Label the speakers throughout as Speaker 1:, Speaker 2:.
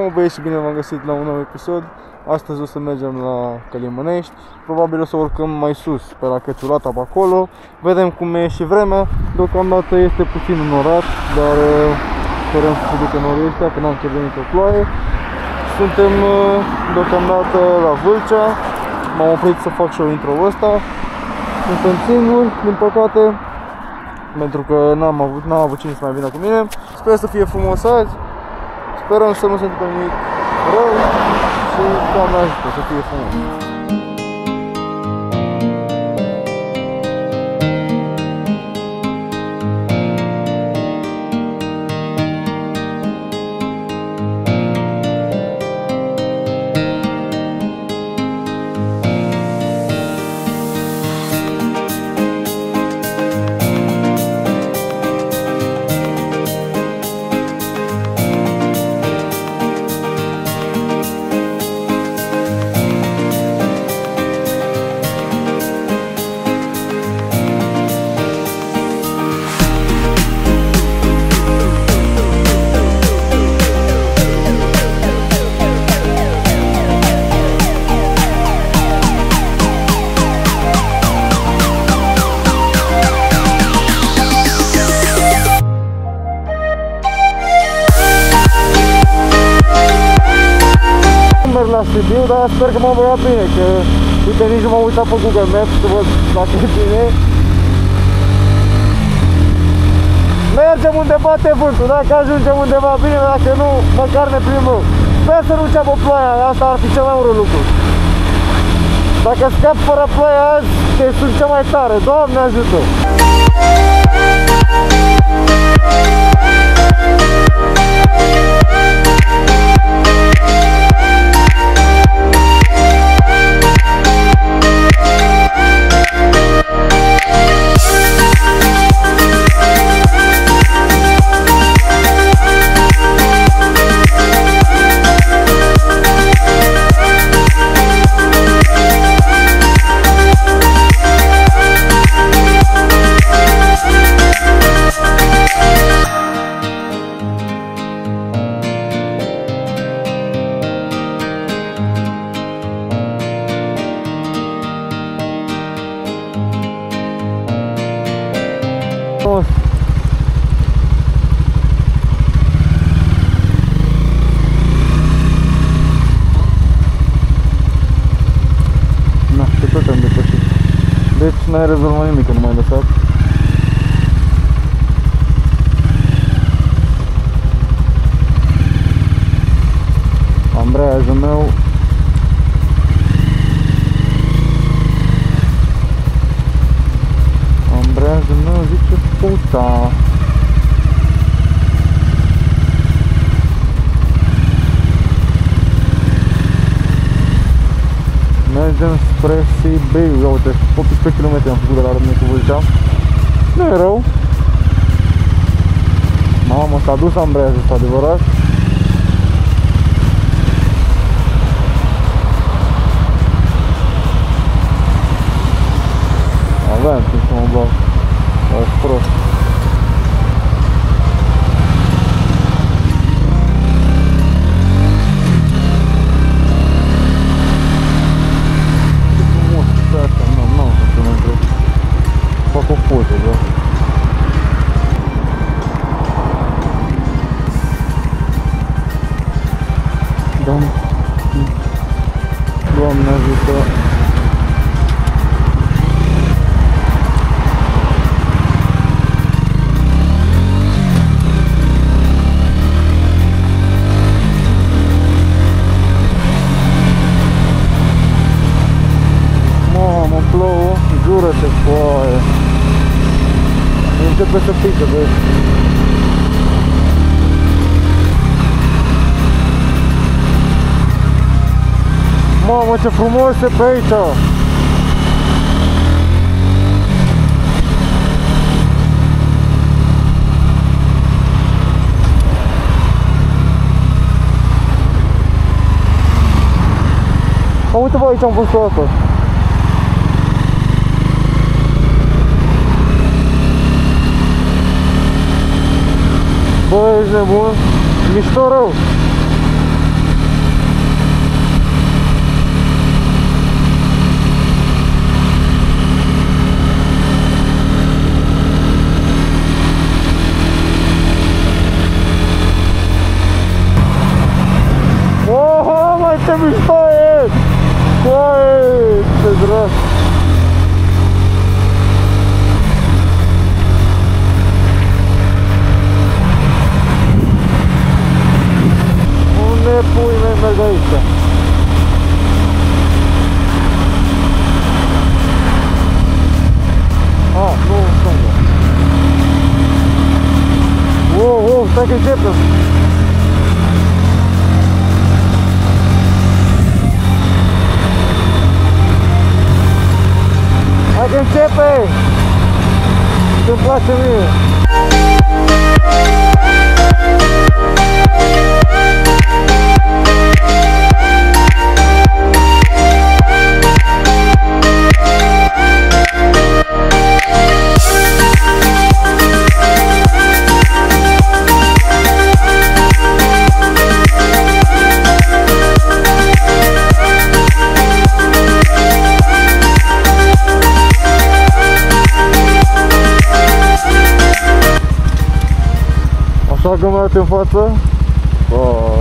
Speaker 1: Mă băieți și bine v-am găsit la un nou episod. Astăzi o să mergem la Călimănești. Probabil o să urcăm mai sus, pe la Căciulata, pe acolo. Vedem cum e și vremea. Deocamdată este puțin înorat, dar sperăm să se ducă norii ăștia, că n-am chiar venit o ploaie. Suntem deocamdată la Vâlcea. M-am oprit să fac și eu intro-ul ăsta. Suntem singuri, din păcate, pentru că n-am avut cine să mai vină cu mine. Sper să fie frumos azi. Sperăm să nu se întâmple nimic rău și Doamne ajută să fie frumos. La Sibiu, dar sper că m-am băgat bine, că uite, nici nu m-am uitat pe Google Maps să văd dacă e bine. Mergem unde bate vântul, dacă ajungem undeva bine, dacă nu, măcar ne plimbăm. Sper să nu înceapă ploaia, asta ar fi cel mai urât lucru. Dacă scap fără ploaia azi, te sunt cel mai tare, Doamne ajută! Na, și tot am depășit. Deci n-ai rezolvat nimic, că nu m-ai lăsat. Ambreiajul meu zice puta. Mergem spre Sibiu, ia uite, 18 km am făcut de la Râmnicu Vâlcea. Nu e rău. Mamă, s-a dus ambreiajul ăsta, adevărat. Aveam timp să mă bag. O prost. Fac o poză, da? Doamne ajută! Mamă, plouă, jură-te, foaie! Începe să pică, vezi? Mamă, ce frumos e pe aici! Uite-vă, aici am văzut o apă. Bă, ești nebun? Mișto rău. ce mișto e! Coaie, ce drag! Unde pui merg aici? Ah, nu, stânga. Wow, stai că începem! Hai că începe! Ce-mi place mie! Așa că mă în față. Oh.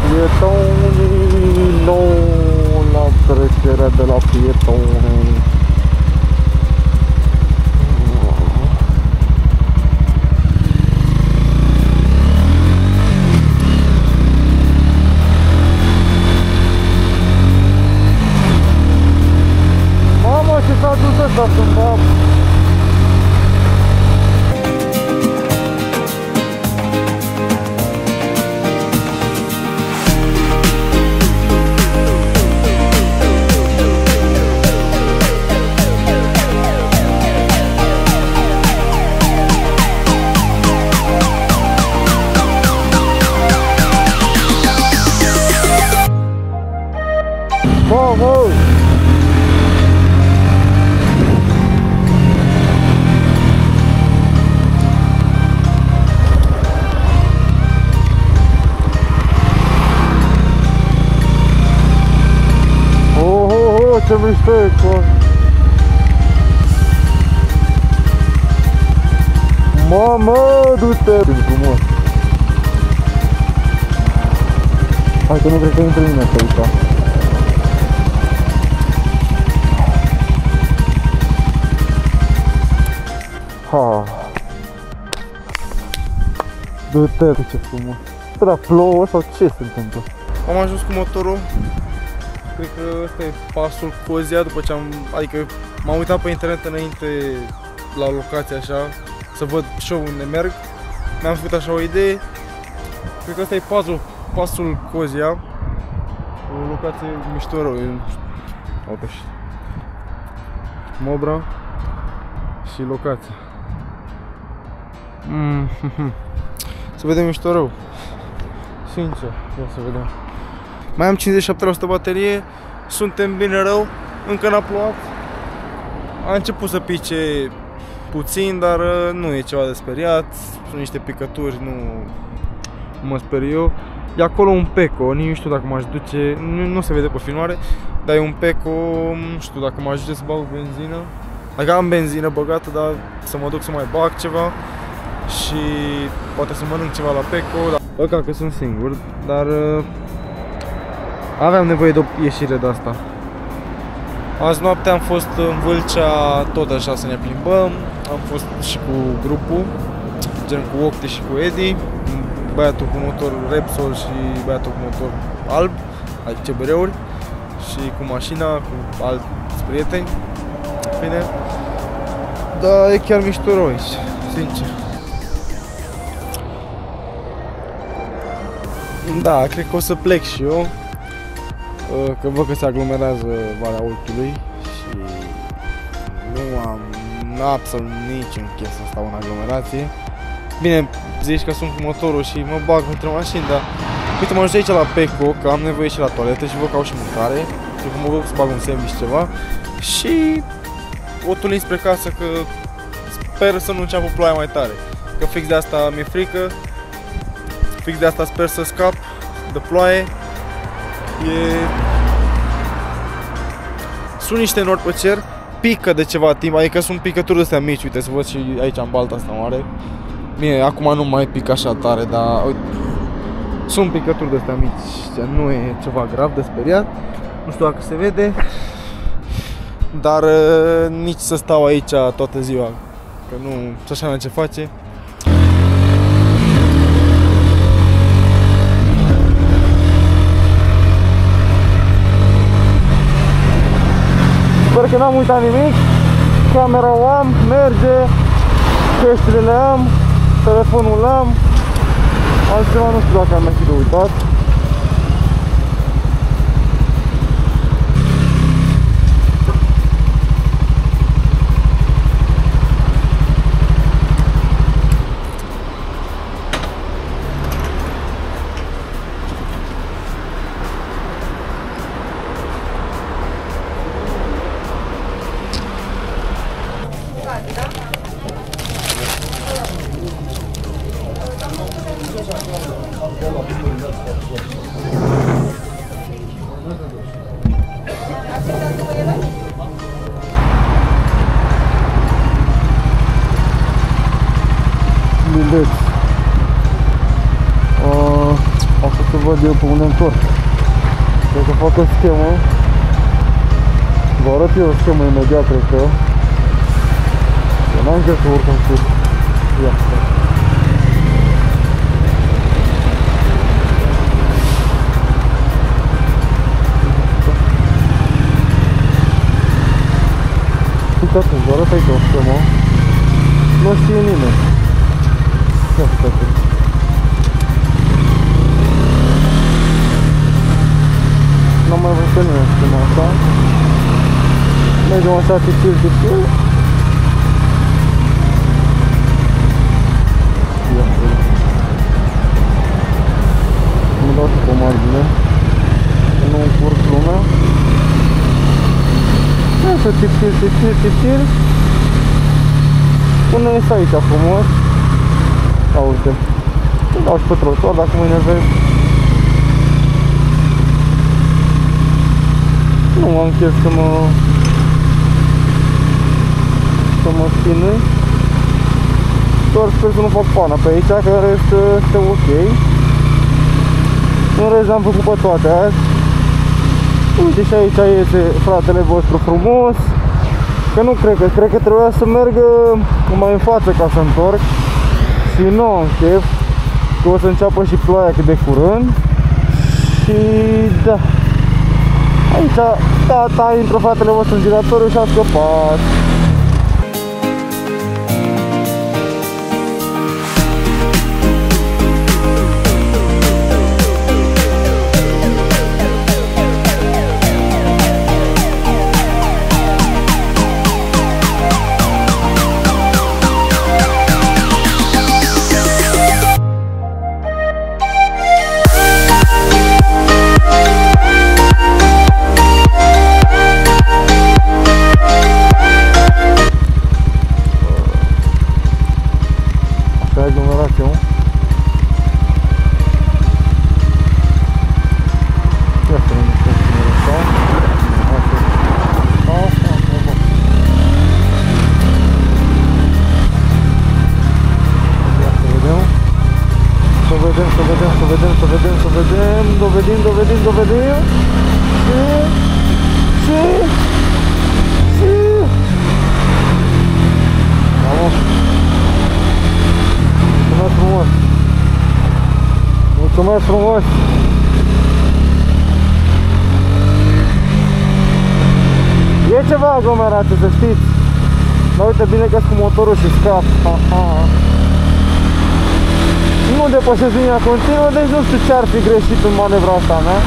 Speaker 1: Pietonii nou la trecerea de la pietoni. S-a dus ăsta să-mi bag. Vamos! Ce mișto e, cu... Mamă, du-te! Ce frumos! Hai că nu cred că intră nimeni pe aici. Ha! Du-te, ce frumos! Dar plouă sau ce se întâmplă? Am ajuns cu motorul. Cred că ăsta e pasul Cozia, după ce adică m-am uitat pe internet înainte la locație așa, să văd și eu unde merg. Mi-am făcut așa o idee. Cred că ăsta e pasul Cozia. O locație mișto rău. Uite și Mobra și locația. Să vedem mișto rău. Sincer, ia să vedem. Mai am 57% baterie, suntem bine rău, încă n-a plouat. A început să pice puțin, dar nu e ceva de speriat. Sunt niște picături, nu mă sper eu. E acolo un Peco, nici nu știu dacă m-aș duce, nu se vede pe filmare, dar e un Peco, nu știu dacă m-aș duce să bag benzină. Adică am benzină băgată, dar să mă duc să mai bag ceva și poate să mănânc ceva la Peco. Bă, că sunt singur, dar aveam nevoie de o ieșire de asta. Azi noapte am fost în Vâlcea, tot așa să ne plimbăm. Am fost și cu grupul, gen cu Octi și cu Edi, băiatul cu motor Repsol și băiatul cu motor alb, adică CBR-uri, și cu mașina, cu alți prieteni. Bine. Da, e chiar mișto rău aici, sincer. Da, cred că o să plec și eu, că văd că se aglomerează Valea Oltului și nu am absolut niciun chef să stau în aglomerație. Bine, zici că sunt cu motorul și mă bag între mașini, dar uite, mă ajut aici la Peco, că am nevoie și la toaletă și văd că au și mâncare. Cred că mă duc să bag un sandwich ceva și o tulin spre casă, că sper să nu înceapă ploaia mai tare. că fix de asta mi-e frică. Fix de asta sper să scap de ploaie. Sunt niște nori pe cer, pică de ceva timp, adică sunt picături astea mici, uite să văd și aici în balta asta mare. Mie acum nu mai pic așa tare, dar uite, sunt picături de astea mici, nu e ceva grav de speriat. Nu știu dacă se vede, dar nici să stau aici toată ziua, că nu și așa n-am ce face. Sper că n-am uitat nimic, camera o am, merge, căștile le am, telefonul le am, altceva nu știu dacă am mai fi de uitat. Bilet. O să văd eu pe unde întorc. Trebuie să fac o schemă. Vă arăt eu o schemă imediat, cred că. Eu n-am chef să urc în sus. Ia. Uitați, vă arăt aici o schemă. Nu știe nimeni. N-am mai văzut pe nimeni schema asta. Mergem așa tipil. Mă dau și pe margine, să nu încurc lumea. Așa tipil. Până ies aici frumos. Uite, îmi dau și pe trotuar dacă mă enervez. Nu am chef să mă spinui. Doar sper să nu fac pana pe aici, că în rest este ok. În rest am făcut pe toate azi. Uite și aici iese fratele vostru frumos. Că nu cred că trebuia să merg mai în față ca să întorc. Și nu am chef, că o să înceapă și ploaia cât de curând. Și da, aici tata intră fratele vostru în giratoriu și a scăpat. Dovedim. Și. Vamos. Mulțumesc frumos. E ceva aglomerație, să știți. Dar uite bine că-s cu motorul și scap. Nu depășesc linia continuă, deci nu știu ce ar fi greșit în manevra asta mea.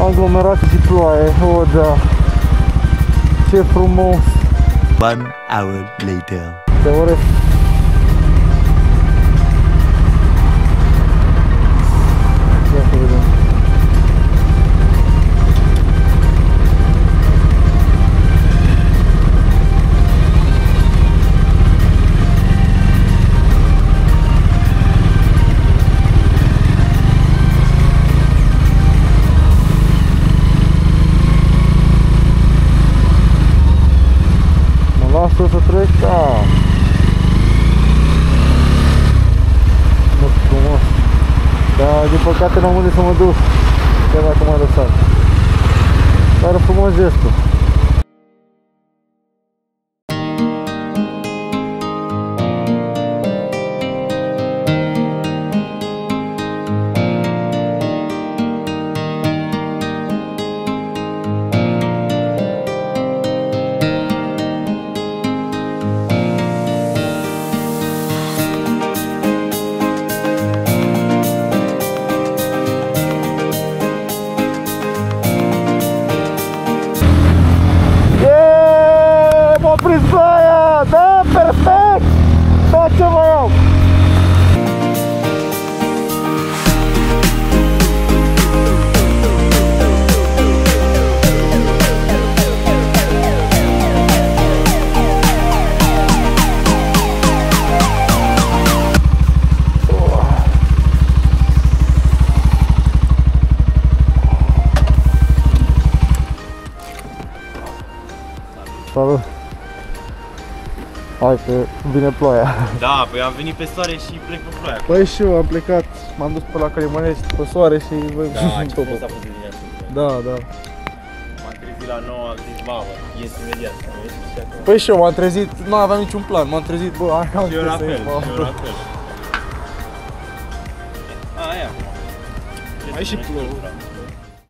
Speaker 1: aglomerație și ploaie. O, da. Ce frumos.
Speaker 2: 1 hour later.
Speaker 1: Te urez. Ia să vedem. Lasă să trec, da. Nu știu frumos. Dar din păcate n-am unde să mă duc. Chiar dacă m-a lăsat. Dar frumos gestul. M-a prins ploaia! Da, perfect! Da, ce mai iau? Salut! Hai că vine ploaia.
Speaker 3: Da, păi am venit pe soare și plec pe ploaia.
Speaker 1: Păi și eu am plecat, m-am dus pe la Călimănești pe soare și
Speaker 3: Da, ce frumos a fost dimineața.
Speaker 1: Da, da.
Speaker 3: M-am trezit la 9, am zis, mamă, ies imediat.
Speaker 1: Păi și eu m-am trezit, nu aveam niciun plan, m-am trezit, bă, hai am
Speaker 3: Și eu la fel, și eu la fel. Aia.
Speaker 1: Mai și plouă.